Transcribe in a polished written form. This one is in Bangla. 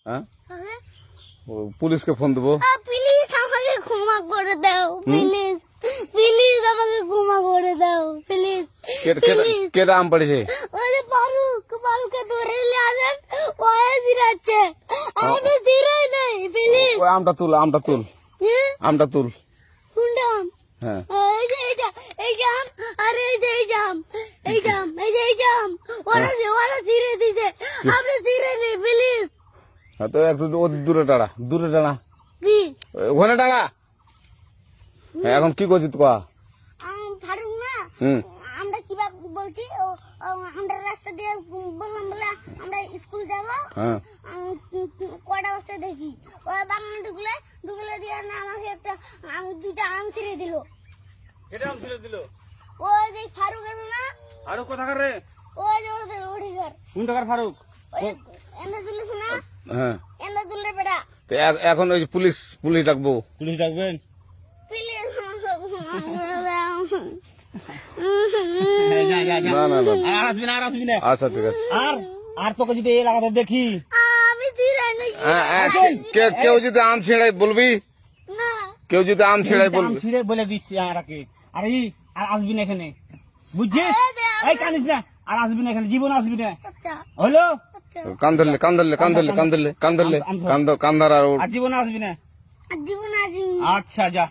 হ্যাঁ হ্যাঁ পুলিশকে ফোন দেবো। প্লিজ আমাকে ক্ষমা করে দাও, প্লিজ প্লিজ আমাকে ক্ষমা করে দাও, প্লিজ প্লিজ। কেটা আম পড়েছে? ওই যে ফারুককে ধরে নিয়ে আসেন, ও জিরাচ্ছে, আমি জিরাই নাই, প্লিজ। ওই আমটা তুল, আমটা তুল, আমটা তুল। কোনটা আম? হ্যাঁ এই যে এই যে আম, আর এই যে এই যে আম, এই যে আম, এই যে এই যে আম, ওরা জিরে দিছে, আপনি জিরে নেই, প্লিজ। হ্যাঁ, তো একটু দূরে দাঁড়া, দূরে দাঁড়া, কি ওখানে দাঁড়া। হ্যাঁ, এখন কি করছিস তোয়া? ফারুক না, হুম আমরা কিবা বলছি, আমরা রাস্তা দিয়ে বললাম বলে আমরা স্কুল যাব, হ্যাঁ কটা বস্তা দেখি ওই বাগানে ঢুকলে দিয়ে না আমাকে একটা দুইটা আম ছিঁড়ে দিল। এটা আম ছিঁড়ে দিল? ওই যে ফারুক আছে না, আরো কোথাকার রে? ওই যে ওদের ওড়িঘর, কোন টাকার ফারুক? ওই এনে তুলিস না, হ্যাঁ। এনে তুললে বেটা, তো এখন ওই যে পুলিশ ডাকবো। পুলিশ ডাকবেন? প্লিজ যা যা যা, না না না, আর আসবি না, আর আসবি না। আচ্ছা ঠিক আছে। আর আর তোকে যদি এই এলাকাতে দেখি, আমি ছিঁড়াই নাকি হ্যাঁ, হ্যাঁ, কেউ যদি আম ছিঁড়াই বলবি, না, কেউ যদি আম ছিঁড়াই আম বলবি। ছিঁড়ে বলে দিচ্ছি আরাকে, আর আর আসবি না এখানে, বুঝছিস? এই কানিস না, আর আসবি না এখানে, জীবন আসবি না, আচ্ছা হলো? আচ্ছা, কান ধরলে, কান ধরলে, কান ধরলে, কান ধরলে, কান ধরলে, কান ধর আর আর জীবন আসবি না। জীবন আসি। আচ্ছা যা।